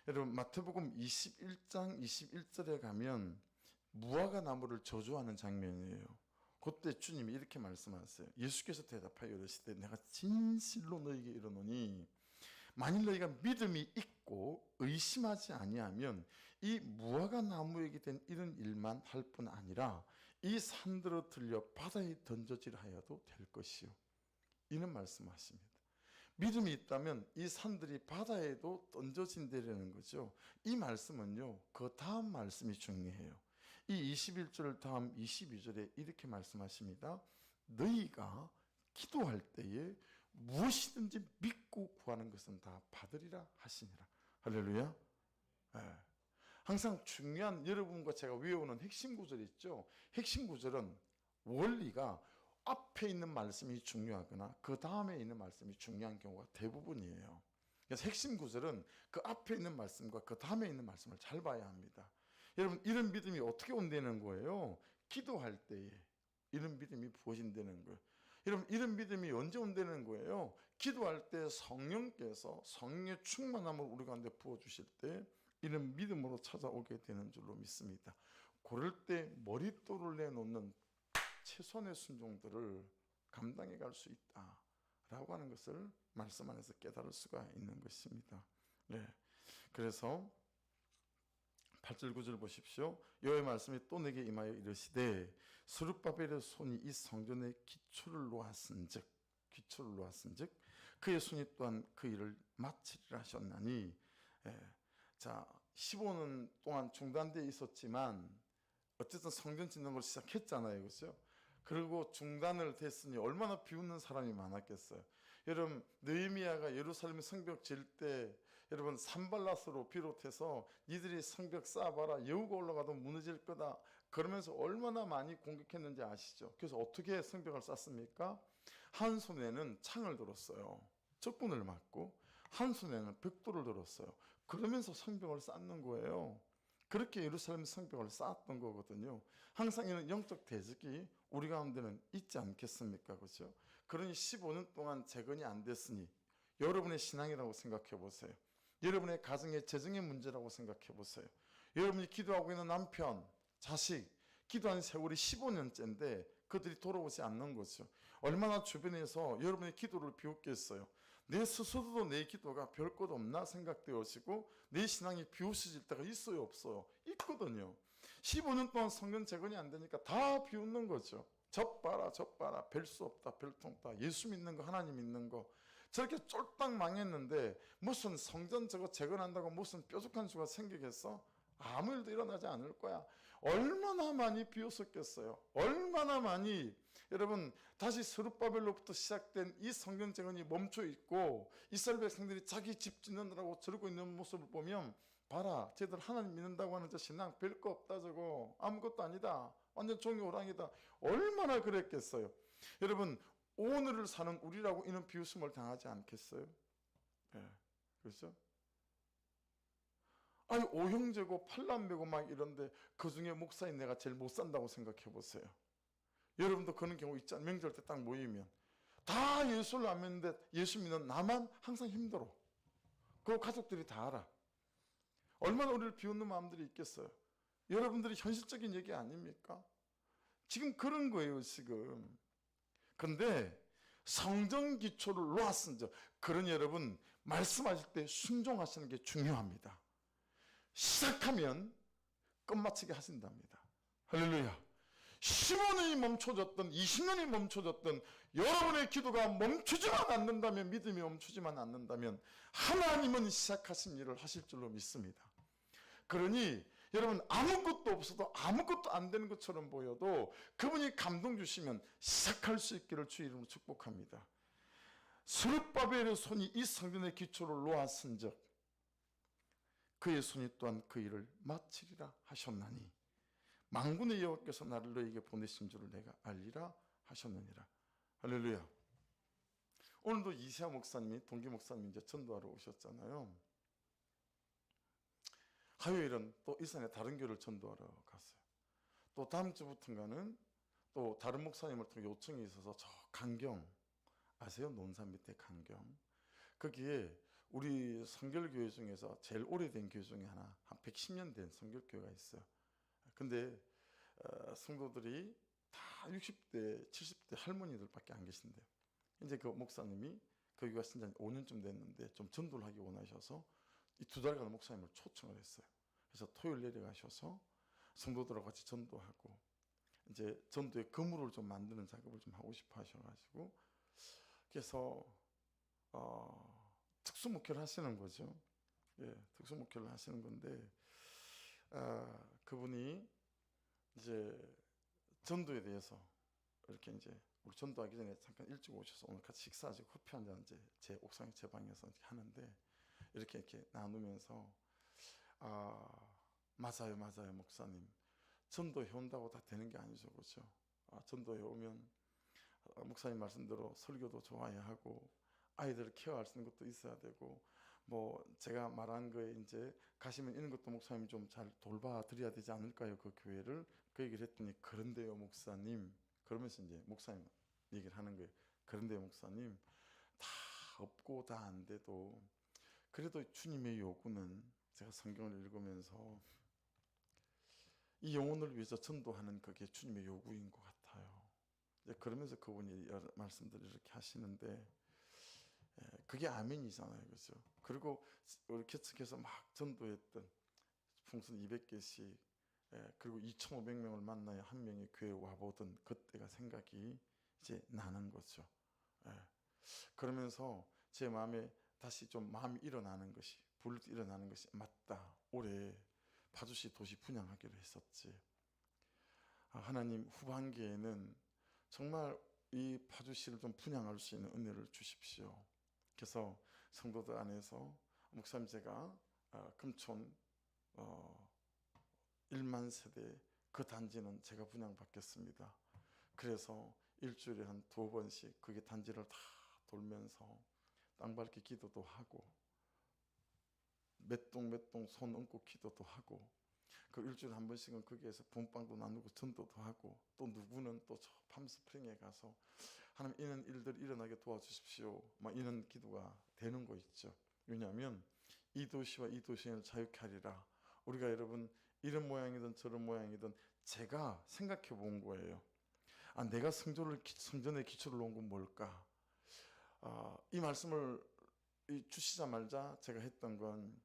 Speaker 1: 여러분 마태복음 21장 21절에 가면 무화과 나무를 저주하는 장면이에요. 그때 주님이 이렇게 말씀하세요. 예수께서 대답하여 이르시되 내가 진실로 너희에게 이르노니 만일 너희가 믿음이 믿고 의심하지 아니하면 이 무화과 나무에게 된 이런 일만 할 뿐 아니라 이 산들어 들려 바다에 던져질 하여도 될 것이요. 이는 말씀하십니다. 믿음이 있다면 이 산들이 바다에도 던져진다는 거죠. 이 말씀은요, 그 다음 말씀이 중요해요. 이 21절 다음 22절에 이렇게 말씀하십니다. 너희가 기도할 때에 무엇이든지 믿고 구하는 것은 다 받으리라 하시니라. 할렐루야. 네. 항상 중요한 여러분과 제가 외우는 핵심 구절 있죠. 핵심 구절은 원리가 앞에 있는 말씀이 중요하거나 그 다음에 있는 말씀이 중요한 경우가 대부분이에요. 그래서 핵심 구절은 그 앞에 있는 말씀과 그 다음에 있는 말씀을 잘 봐야 합니다. 여러분, 이런 믿음이 어떻게 온다는 거예요? 기도할 때에 이런 믿음이 부어진다는 거예요. 여러분, 이런 믿음이 언제 온다는 거예요? 기도할 때 성령께서 성령의 충만함을 우리 가운데 부어주실 때 이런 믿음으로 찾아오게 되는 줄로 믿습니다. 그럴 때 머릿돌을 내놓는 최소한의 순종들을 감당해 갈 수 있다라고 하는 것을 말씀 안에서 깨달을 수가 있는 것입니다. 네. 그래서 8절 9절 보십시오. 여호와의 말씀이 또 내게 임하여 이르시되 스룹바벨의 손이 이 성전의 기초를 놓았은즉 그의 손이 또한 그 일을 마치리라 하셨나니. 자, 15년 동안 중단되어 있었지만 어쨌든 성전 짓는 걸 시작했잖아요. 그렇죠? 그리고 중단을 됐으니 얼마나 비웃는 사람이 많았겠어요. 여러분, 느헤미야가 예루살렘 성벽 지을 때 여러분 산발랏으로 비롯해서 니들이 성벽 쌓아봐라, 여우가 올라가도 무너질 거다 그러면서 얼마나 많이 공격했는지 아시죠? 그래서 어떻게 성벽을 쌓습니까? 한 손에는 창을 들었어요. 적군을 막고 한 손에는 벽돌을 들었어요. 그러면서 성벽을 쌓는 거예요. 그렇게 예루살렘 성벽을 쌓았던 거거든요. 항상 이런 영적 대적이 우리 가운데는 있지 않겠습니까? 그렇죠? 그러니 15년 동안 재건이 안 됐으니 여러분의 신앙이라고 생각해 보세요. 여러분의 가정의 재정의 문제라고 생각해 보세요. 여러분이 기도하고 있는 남편, 자식, 기도한 세월이 15년째인데 그들이 돌아오지 않는 거죠. 얼마나 주변에서 여러분의 기도를 비웃겠어요. 내 스스로도 내 기도가 별 것 없나 생각되어지고 내 신앙이 비웃어질 때가 있어요, 없어요? 있거든요. 15년 동안 성전 재건이 안 되니까 다 비웃는 거죠. 젖봐라, 별 수 없다, 별통 없다. 예수 믿는 거, 하나님 믿는 거. 저렇게 쫄딱 망했는데 무슨 성전 저거 재건한다고 무슨 뾰족한 수가 생기겠어? 아무 일도 일어나지 않을 거야. 얼마나 많이 비웃었겠어요. 얼마나 많이. 여러분, 다시 스룹바벨로부터 시작된 이 성전 재건이 멈춰 있고 이스라엘 백성들이 자기 집 짓는다고 저러고 있는 모습을 보면 봐라, 쟤들 하나님 믿는다고 하는 저 신앙 별거 없다, 저거 아무것도 아니다, 완전 종이 호랑이다. 얼마나 그랬겠어요. 여러분, 오늘을 사는 우리라고 이런 비웃음을 당하지 않겠어요? 예, 그렇죠? 아니, 오형제고 팔남매고 막 이런데 그 중에 목사인 내가 제일 못 산다고 생각해 보세요. 여러분도 그런 경우 있잖아요. 명절 때 딱 모이면 다 예수를 안 믿는데 예수 믿는 나만 항상 힘들어. 그거 가족들이 다 알아. 얼마나 우리를 비웃는 마음들이 있겠어요. 여러분들이 현실적인 얘기 아닙니까? 지금 그런 거예요, 지금. 그런데 성전 기초를 놓았은즉, 그러니 여러분 말씀하실 때 순종하시는 게 중요합니다. 시작하면 끝마치게 하신답니다. 할렐루야. 15년이 멈춰졌던 20년이 멈춰졌던 여러분의 기도가 멈추지만 않는다면, 믿음이 멈추지만 않는다면 하나님은 시작하신 일을 하실 줄로 믿습니다. 그러니 여러분, 아무것도 없어도 아무것도 안 되는 것처럼 보여도 그분이 감동 주시면 시작할 수 있기를 주의 이름으로 축복합니다. 스룹바벨의 손이 이 성전의 기초를 놓았은즉 그의 손이 또한 그 일을 마치리라 하셨나니 만군의 여호와께서 나를 너에게 보내신 줄을 내가 알리라 하셨느니라. 할렐루야. 오늘도 이세아 목사님이, 동기 목사님이 이제 전도하러 오셨잖아요. 화요일은 또 일산에 다른 교회를 전도하러 갔어요. 또 다음 주부터인가는 또 다른 목사님을 통해 요청이 있어서 저 강경, 아세요? 논산 밑에 강경. 거기에 우리 성결교회 중에서 제일 오래된 교회 중에 하나, 한 110년 된 성결교회가 있어요. 근데 성도들이 다 60대, 70대 할머니들밖에 안 계신대요. 이제 그 목사님이 거기 가신 지 5년쯤 됐는데 좀 전도를 하기 원하셔서 이 2달간 목사님을 초청을 했어요. 그래서 토요일 내려가셔서 성도들하고 같이 전도하고 이제 전도의 거물을 좀 만드는 작업을 좀 하고 싶어 하셔가지고 그래서 특수 목회를 하시는 거죠. 예, 특수 목회를 하시는 건데 그분이 이제 전도에 대해서 이렇게 이제 우리 전도하기 전에 잠깐 일찍 오셔서 오늘 같이 식사하시고 커피 한잔 이제 제 옥상 제 방에서 하는데 이렇게 나누면서 맞아요 목사님, 전도해 온다고 다 되는 게 아니죠, 그렇죠? 전도해 오면 목사님 말씀대로 설교도 좋아야 하고 아이들을 케어할 수 있는 것도 있어야 되고 뭐 제가 말한 거에 이제 가시면 이런 것도 목사님 좀 잘 돌봐 드려야 되지 않을까요, 그 교회를? 그 얘기를 했더니 그런데요 목사님, 그러면서 이제 목사님 얘기를 하는 거예요. 그런데요 목사님, 다 없고 다 안 돼도 그래도 주님의 요구는, 제가 성경을 읽으면서 이 영혼을 위해서 전도하는 그게 주님의 요구인 것 같아요. 이제 그러면서 그분이 여러 말씀들을 이렇게 하시는데 그게 아멘이잖아요, 그렇죠? 그리고 우리 개척해서 막 전도했던 풍선 200개씩 그리고 2,500명을 만나야 한 명의 교회 와보던 그때가 생각이 이제 나는 거죠. 그러면서 제 마음에 다시 좀 마음이 일어나는 것이, 불 일어나는 것이, 맞다, 올해 파주시 도시 분양하기로 했었지. 하나님 후반기에는 정말 이 파주시를 좀 분양할 수 있는 은혜를 주십시오. 그래서 성도들 안에서 목사님 제가 금촌 1만 세대 그 단지는 제가 분양받겠습니다. 그래서 일주일에 한 2번씩 그게 단지를 다 돌면서 땅밟기 기도도 하고 몇 동 손 얹고 기도도 하고 그 일주일에 한 번씩은 거기에서 분빵도 나누고 전도도 하고 또 누구는 또 저 팜스프링에 가서 하나님 이런 일들 일어나게 도와주십시오 막 이런 기도가 되는 거 있죠. 왜냐하면 이 도시와 이 도시를 자유케 하리라. 우리가 여러분 이런 모양이든 저런 모양이든 제가 생각해 본 거예요. 내가 성전의 기초를 놓은 건 뭘까? 이 말씀을 주시자마자 제가 했던 건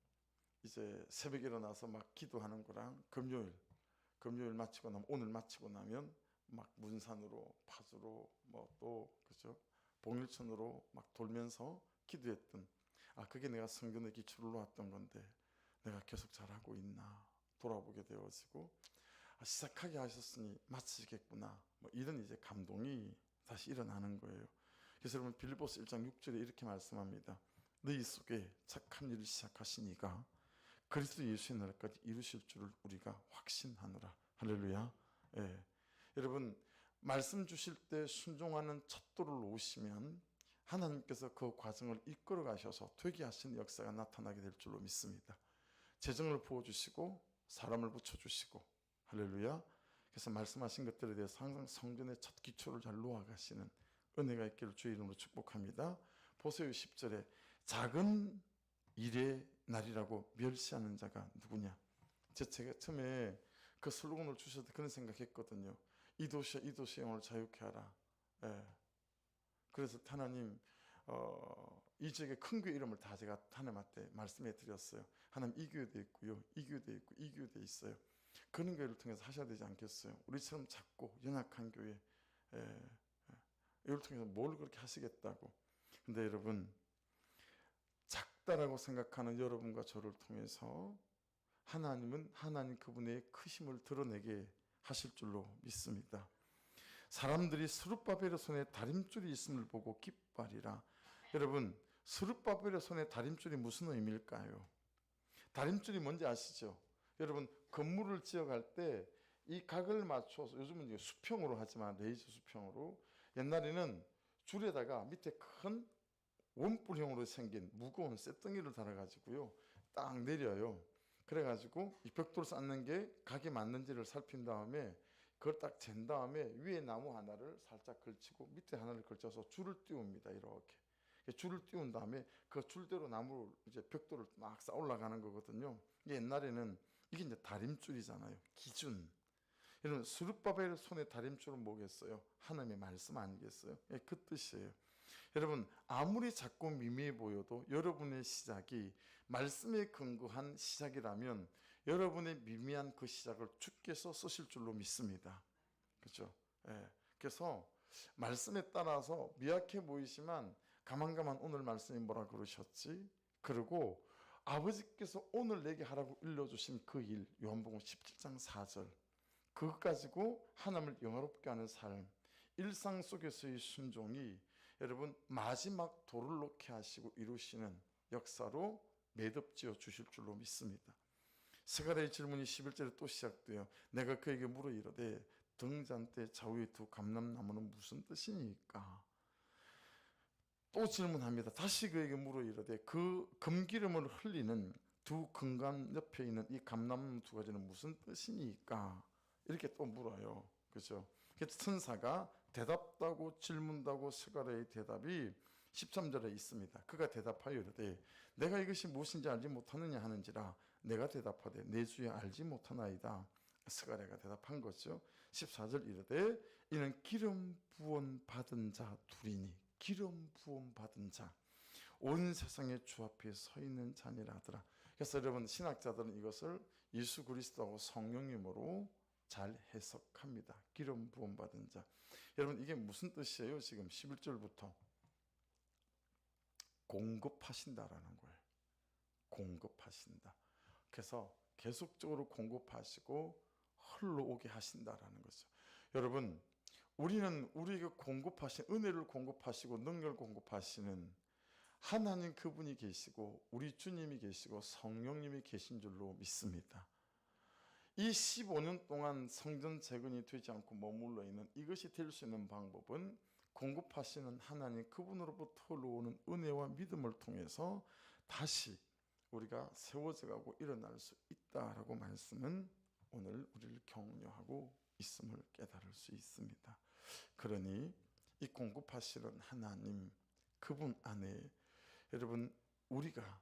Speaker 1: 이제 새벽에 일어나서 막 기도하는 거랑 금요일 마치고 나면, 오늘 마치고 나면 막 문산으로 파주로 뭐 또 그죠 봉일천으로 막 돌면서 기도했던 그게 내가 성전의 기초를 놓았던 건데 내가 계속 잘하고 있나 돌아보게 되어지고 시작하게 하셨으니 마치겠구나 뭐 이런 이제 감동이 다시 일어나는 거예요. 그래서 여러분 빌립보서 1장 6절에 이렇게 말씀합니다. 너희 속에 착한 일을 시작하시니가 그리스도 예수의 날까지 이루실 줄을 우리가 확신하노라. 할렐루야. 예. 여러분 말씀 주실 때 순종하는 척도를 놓으시면 하나님께서 그 과정을 이끌어 가셔서 되게 하시는 역사가 나타나게 될 줄로 믿습니다. 재정을 부어주시고 사람을 붙여주시고 할렐루야. 그래서 말씀하신 것들에 대해서 항상 성전의 첫 기초를 잘 놓아가시는 은혜가 있기를 주의 이름으로 축복합니다. 보세요 10절에 작은 일의 날이라고 멸시하는 자가 누구냐. 제가 처음에 그 슬로건을 주셔서 그런 생각했거든요. 이 도시와 이 도시의 영혼을 자유케 하라. 그래서 하나님 이 지역의 큰 교회 이름을 다 제가 하나님한테 말씀해 드렸어요. 하나님 이 교회도 있고요, 이 교회도 있고 이 교회도 있어요. 그런 교회를 통해서 하셔야 되지 않겠어요? 우리처럼 작고 연약한 교회 이걸 통해서 뭘 그렇게 하시겠다고. 근데 여러분 작다라고 생각하는 여러분과 저를 통해서 하나님은 하나님 그분의 크심을 드러내게 하실 줄로 믿습니다. 사람들이 스룹바벨의 손에 다림줄이 있음을 보고 기뻐하리라. 여러분 스룹바벨의 손에 다림줄이 무슨 의미일까요? 다림줄이 뭔지 아시죠? 여러분 건물을 지어갈 때 이 각을 맞춰서, 요즘은 이제 수평으로 하지만 레이저 수평으로, 옛날에는 줄에다가 밑에 큰 원뿔형으로 생긴 무거운 쇳덩이를 달아가지고요 딱 내려요. 그래가지고 이 벽돌을 쌓는 게 각이 맞는지를 살핀 다음에 그걸 딱 잰 다음에 위에 나무 하나를 살짝 걸치고 밑에 하나를 걸쳐서 줄을 띄웁니다. 이렇게 줄을 띄운 다음에 그 줄대로 나무를 이제 벽돌을 막 쌓아 올라가는 거거든요. 옛날에는 이게 이제 다림줄이잖아요. 기준. 여러분 스룹바벨 손에 다림줄은 뭐겠어요? 하나님의 말씀 아니겠어요? 그 뜻이에요. 여러분 아무리 작고 미미해 보여도 여러분의 시작이 말씀에 근거한 시작이라면 여러분의 미미한 그 시작을 주께서 쓰실 줄로 믿습니다. 그렇죠? 예. 그래서 말씀에 따라서 미약해 보이지만 가만가만 오늘 말씀이 뭐라 그러셨지? 그리고 아버지께서 오늘 내게 하라고 일러주신 그 일, 요한복음 17장 4절, 그것 가지고 하나님을 영화롭게 하는 삶, 일상 속에서의 순종이 여러분 마지막 도를 놓게 하시고 이루시는 역사로 매듭지어 주실 줄로 믿습니다. 스가랴의 질문이 11절에 또 시작돼요. 내가 그에게 물어 이르되 등잔대 좌우의 두 감람나무는 무슨 뜻이니까? 또 질문합니다. 다시 그에게 물어 이르되 그 금기름을 흘리는 두 금관 옆에 있는 이 감람나무 두 가지는 무슨 뜻이니까? 이렇게 또 물어요. 그렇죠? 그래서 천사가 대답하고 질문하고 스가랴의 대답이 13절에 있습니다. 그가 대답하여 이르되 내가 이것이 무엇인지 알지 못하느냐 하는지라 내가 대답하되 내 주여 알지 못하나이다. 스가랴가 대답한 거죠. 14절 이르되 이는 기름 부은 받은 자 둘이니 기름 부은 받은 자 온 세상의 주 앞에 서 있는 자니라 하더라. 그래서 여러분 신학자들은 이것을 예수 그리스도하고 성령님으로 잘 해석합니다. 기름 부은 받은 자. 여러분 이게 무슨 뜻이에요? 지금 11절부터 공급하신다라는 거예요. 공급하신다. 그래서 계속적으로 공급하시고 흘러오게 하신다라는 거죠. 여러분 우리는 우리에게 공급하신 은혜를 공급하시고 능력을 공급하시는 하나님 그분이 계시고 우리 주님이 계시고 성령님이 계신 줄로 믿습니다. 이 15년 동안 성전 재건이 되지 않고 머물러 있는 이것이 될 수 있는 방법은 공급하시는 하나님 그분으로부터 흘러오는 은혜와 믿음을 통해서 다시 우리가 세워져 가고 일어날 수 있다라고 말씀은 오늘 우리를 격려하고 있음을 깨달을 수 있습니다. 그러니 이 공급하시는 하나님 그분 안에 여러분 우리가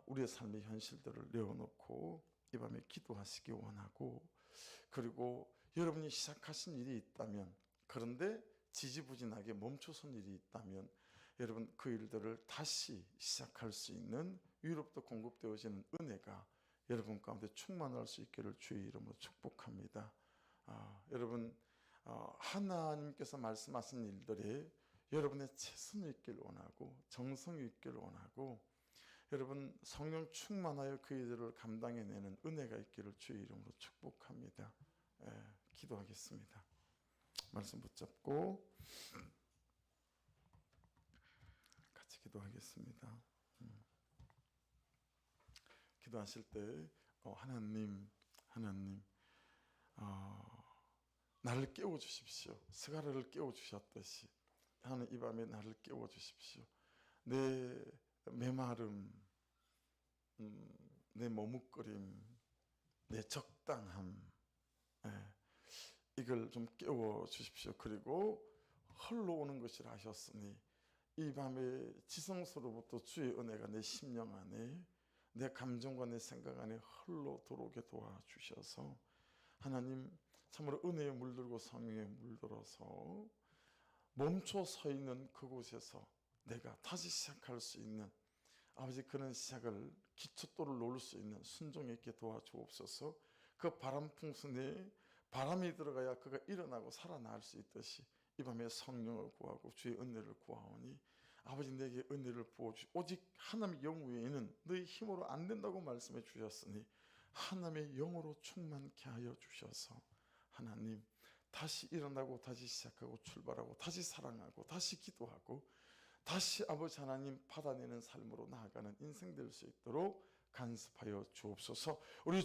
Speaker 1: 우리의 삶의 현실들을 내어놓고 이 밤에 기도하시기 원하고, 그리고 여러분이 시작하신 일이 있다면, 그런데 지지부진하게 멈춰선 일이 있다면 여러분 그 일들을 다시 시작할 수 있는 위로부터 공급되어지는 은혜가 여러분 가운데 충만할 수 있기를 주의 이름으로 축복합니다. 여러분 하나님께서 말씀하신 일들이 여러분의 최선이 있기를 원하고 정성이 있기를 원하고 여러분 성령 충만하여 그 일들을 감당해내는 은혜가 있기를 주의 이름으로 축복합니다. 기도하겠습니다. 말씀 붙잡고 같이 기도하겠습니다. 기도하실 때 하나님 나를 깨워주십시오. 스가랴를 깨워주셨듯이 하나님 이 밤에 나를 깨워주십시오. 내 메마름, 내 머뭇거림, 내 적당함, 이걸 좀 깨워주십시오. 그리고 흘러오는 것이라 하셨으니 이 밤에 지성소로부터 주의 은혜가 내 심령 안에, 내 감정과 내 생각 안에 흘러 들어오게 도와주셔서 하나님 참으로 은혜에 물들고 성령에 물들어서 멈춰 서 있는 그곳에서 내가 다시 시작할 수 있는 아버지 그런 시작을 기초돌을 놓을 수 있는 순종에 있게 도와주옵소서. 그 바람풍선에 바람이 들어가야 그가 일어나고 살아날 수 있듯이 이 밤에 성령을 구하고 주의 은혜를 구하오니 아버지 내게 은혜를 부어주시 오직 하나님의 영 외에는 너희 힘으로 안 된다고 말씀해 주셨으니 하나님의 영으로 충만케 하여 주셔서 하나님 다시 일어나고 다시 시작하고 출발하고 다시 사랑하고 다시 기도하고 다시 아버지 하나님 받아내는 삶으로 나아가는 인생 될 수 있도록 간섭하여 주옵소서. 우리